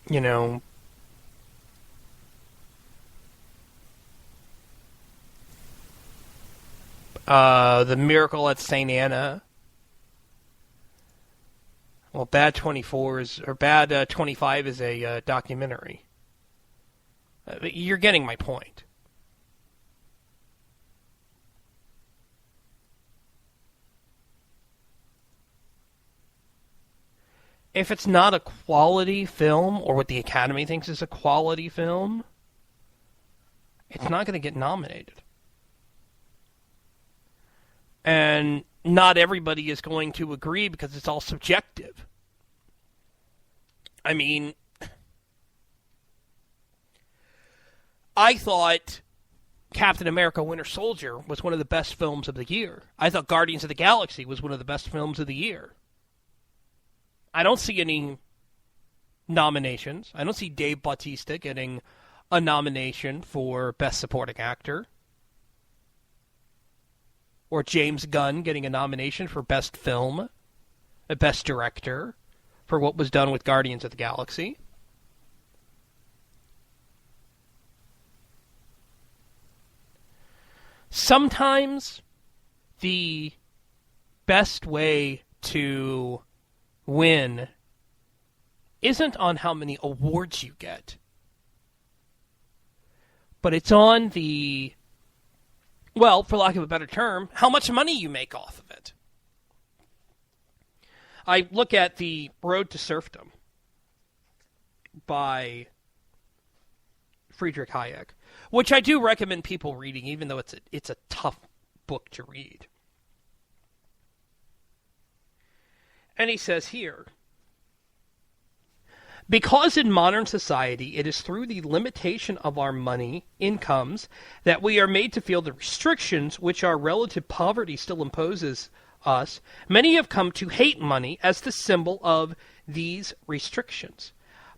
you know, The Miracle at St. Anna. Well, Bad 24 is, or Bad 25 is a documentary. You're getting my point. If it's not a quality film, or what the Academy thinks is a quality film, it's not going to get nominated. And not everybody is going to agree because it's all subjective. I mean, I thought Captain America Winter Soldier was one of the best films of the year. I thought Guardians of the Galaxy was one of the best films of the year. I don't see any nominations. I don't see Dave Bautista getting a nomination for Best Supporting Actor. Or James Gunn getting a nomination for Best Film, Best Director, for what was done with Guardians of the Galaxy. Sometimes the best way to win isn't on how many awards you get, but it's on the, well, for lack of a better term, how much money you make off of it. I look at The Road to Serfdom by Friedrich Hayek, which I do recommend people reading, even though it's a tough book to read. And he says here, because in modern society it is through the limitation of our money incomes that we are made to feel the restrictions which our relative poverty still imposes us, many have come to hate money as the symbol of these restrictions.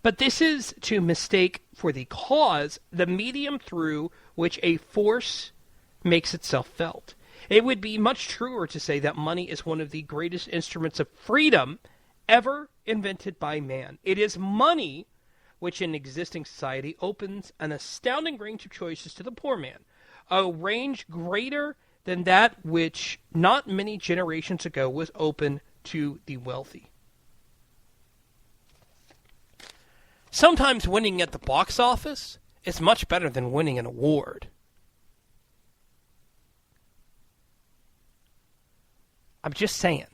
But this is to mistake for the cause the medium through which a force makes itself felt. It would be much truer to say that money is one of the greatest instruments of freedom ever invented by man. It is money which in existing society opens an astounding range of choices to the poor man, a range greater than that which not many generations ago was open to the wealthy. Sometimes winning at the box office is much better than winning an award. I'm just saying.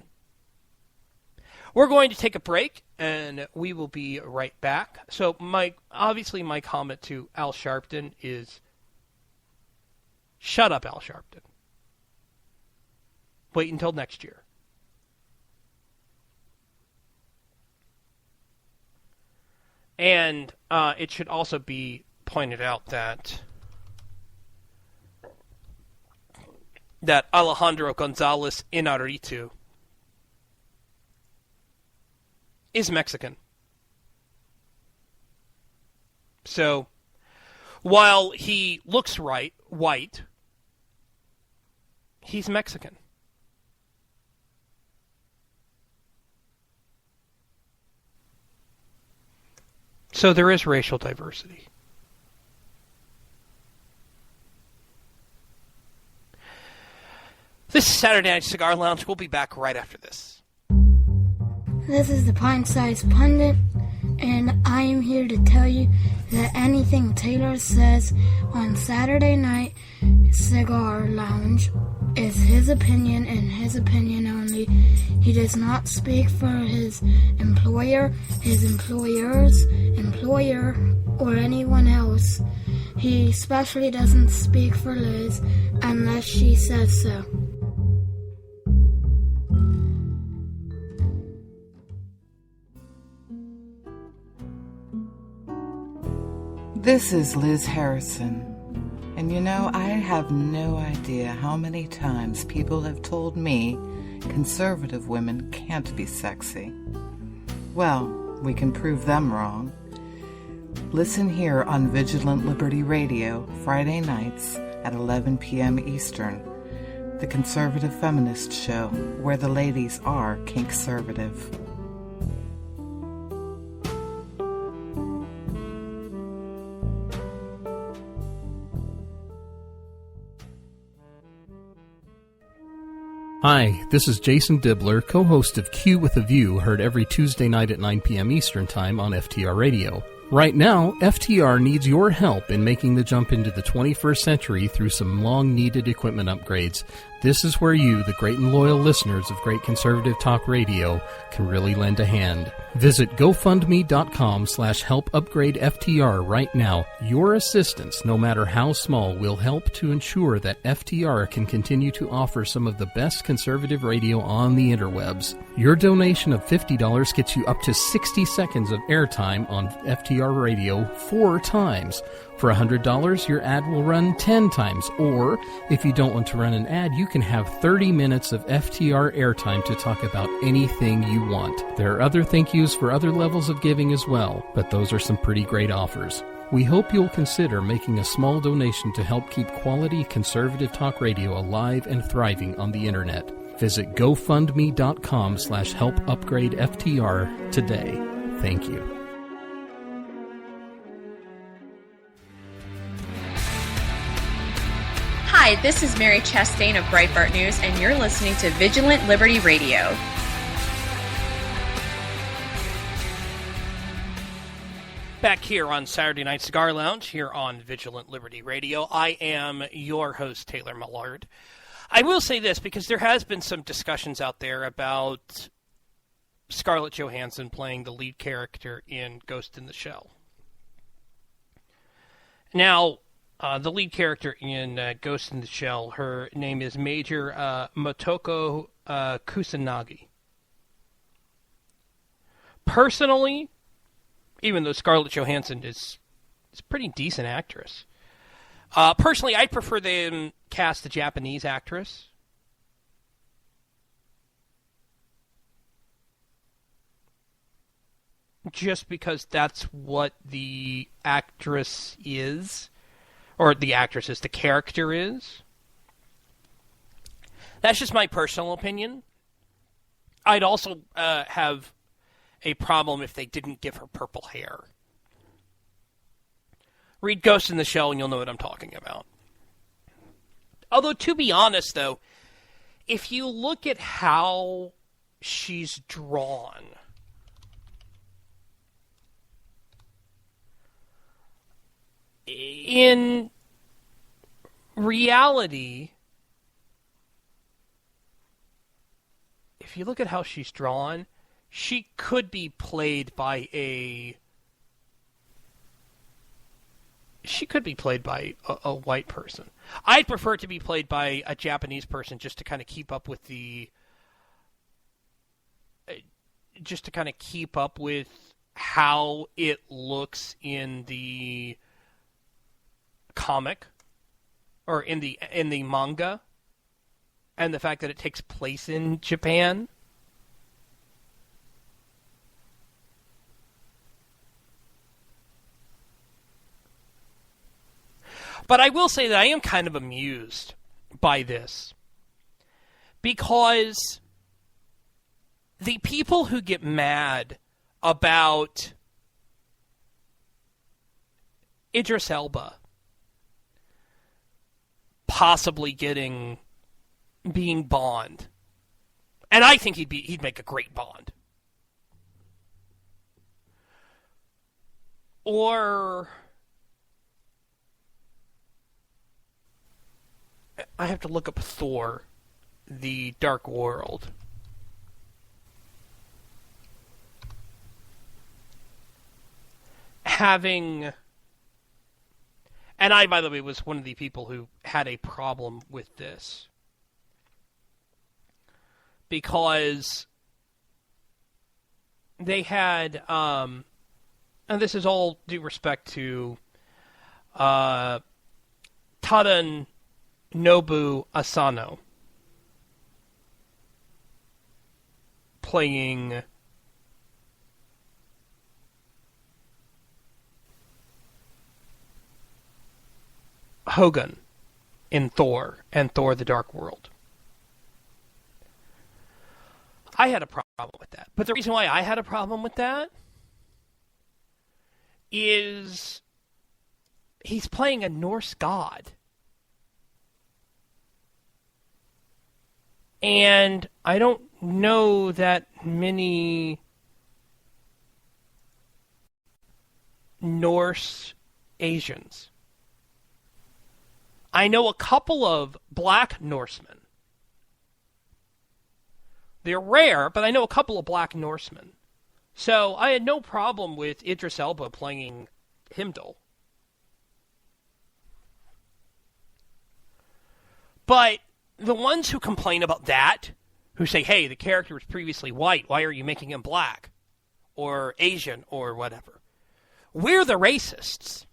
We're going to take a break, and we will be right back. So, obviously my comment to Al Sharpton is, shut up, Al Sharpton. Wait until next year. And it should also be pointed out that Alejandro Gonzalez Inarritu is Mexican. So, while he looks white, he's Mexican. So there is racial diversity. This is Saturday Night Cigar Lounge. We'll be back right after this. This is the Pint-Sized Pundit, and I am here to tell you that anything Taylor says on Saturday Night Cigar Lounge is his opinion and his opinion only. He does not speak for his employer, his employer's employer, or anyone else. He especially doesn't speak for Liz unless she says so. This is Liz Harrison, and you know, I have no idea how many times people have told me conservative women can't be sexy. Well, we can prove them wrong. Listen here on Vigilant Liberty Radio, Friday nights at 11 p.m. Eastern, the conservative feminist show where the ladies are kink-servative. Hi, this is Jason Dibbler, co-host of Q with a View, heard every Tuesday night at 9 p.m. Eastern Time on FTR Radio. Right now, FTR needs your help in making the jump into the 21st century through some long-needed equipment upgrades. This is where you, the great and loyal listeners of Great Conservative Talk Radio, can really lend a hand. Visit GoFundMe.com/helpupgradeFTR right now. Your assistance, no matter how small, will help to ensure that FTR can continue to offer some of the best conservative radio on the interwebs. Your donation of $50 gets you up to 60 seconds of airtime on FTR radio 4 times. For $100, your ad will run 10 times, or if you don't want to run an ad, you can have 30 minutes of FTR airtime to talk about anything you want. There are other thank yous for other levels of giving as well, but those are some pretty great offers. We hope you'll consider making a small donation to help keep quality conservative talk radio alive and thriving on the internet. Visit GoFundMe.com/helpupgradeFTR today. Thank you. Hi, this is Mary Chastain of Breitbart News, and you're listening to Vigilant Liberty Radio. Back here on Saturday Night Cigar Lounge, here on Vigilant Liberty Radio. I am your host, Taylor Millard. I will say this, because there has been some discussions out there about Scarlett Johansson playing the lead character in Ghost in the Shell. Now, the lead character in Ghost in the Shell, her name is Major Motoko Kusanagi. Personally, even though Scarlett Johansson is a pretty decent actress, personally, I'd prefer them cast a Japanese actress. Just because that's what the actress is. Or the actress is, the character is. That's just my personal opinion. I'd also have a problem if they didn't give her purple hair. Read Ghost in the Shell and you'll know what I'm talking about. Although, to be honest, though, if you look at how she's drawn, in reality, if you look at how she's drawn, she could be played by a white person. I'd prefer it to be played by a Japanese person just to kind of keep up with how it looks in the comic or in the manga, and the fact that it takes place in Japan. But I will say that I am kind of amused by this, because the people who get mad about Idris Elba possibly being Bond, and I think he'd make a great Bond, or I have to look up Thor, The Dark World. And I, by the way, was one of the people who had a problem with this, because they had, and this is all due respect to Tada Nobu Asano playing Hogun in Thor and Thor the Dark World. I had a problem with that. But the reason why I had a problem with that is he's playing a Norse god. And I don't know that many Norse Asians. I know a couple of black Norsemen. They're rare, but I know a couple of black Norsemen. So I had no problem with Idris Elba playing Hebdo. But the ones who complain about that, who say, hey, the character was previously white, why are you making him black? Or Asian, or whatever. We're the racists.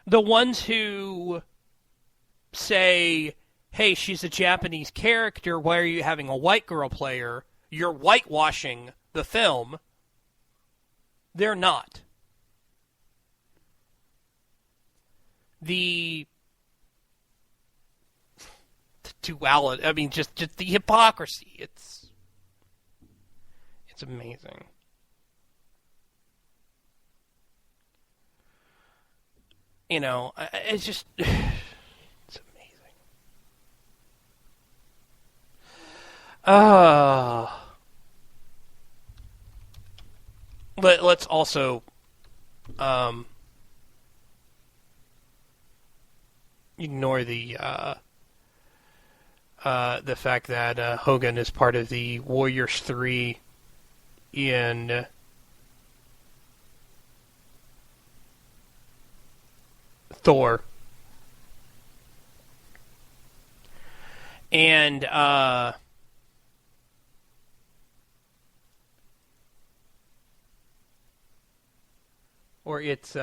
The ones who say, hey, she's a Japanese character, why are you having a white girl play her? You're whitewashing the film. They're not. The duality, I mean, just the hypocrisy, it's amazing. You know, it's just, it's amazing. Let's also ignore the fact that Hogan is part of the Warriors 3 in Thor. And or it's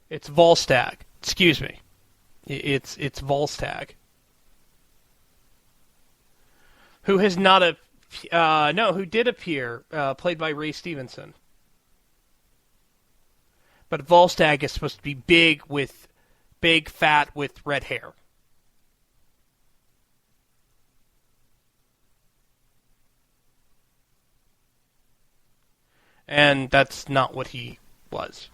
Volstagg. Excuse me. It's Volstagg. Who has not who did appear, played by Ray Stevenson. But Volstagg is supposed to be big, fat, with red hair. And that's not what he was.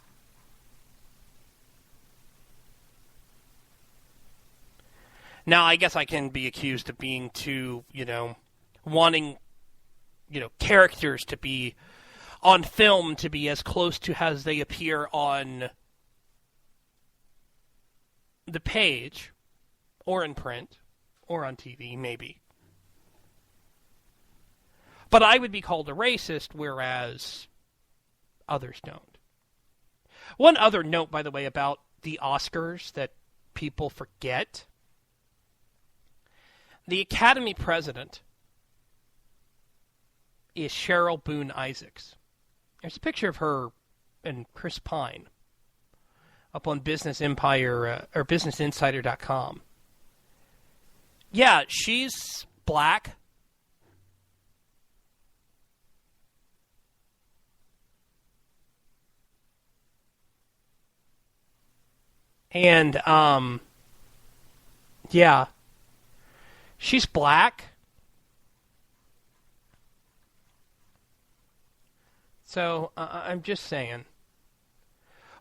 Now, I guess I can be accused of being too, wanting, characters to be on film to be as close to as they appear on the page, or in print, or on TV, maybe. But I would be called a racist, whereas others don't. One other note, by the way, about the Oscars that people forget. The Academy president is Cheryl Boone Isaacs. There's a picture of her and Chris Pine up on Business Empire or BusinessInsider.com. Yeah, she's black. And yeah. She's black. So, I'm just saying.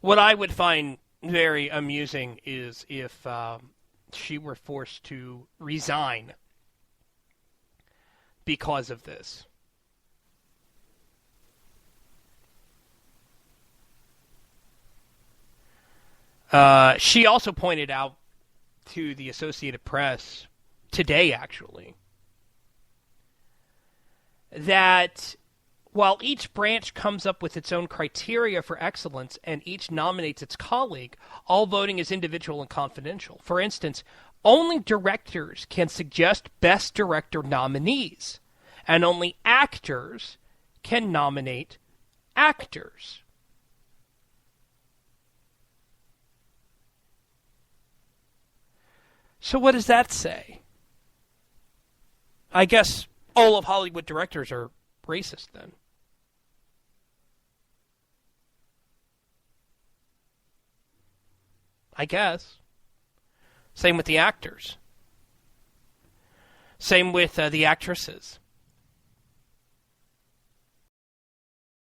What I would find very amusing is if she were forced to resign because of this. She also pointed out to the Associated Press today, actually, that while each branch comes up with its own criteria for excellence and each nominates its colleague, all voting is individual and confidential. For instance, only directors can suggest best director nominees, and only actors can nominate actors. So what does that say? I guess all of Hollywood directors are racist then. I guess. Same with the actors. Same with the actresses.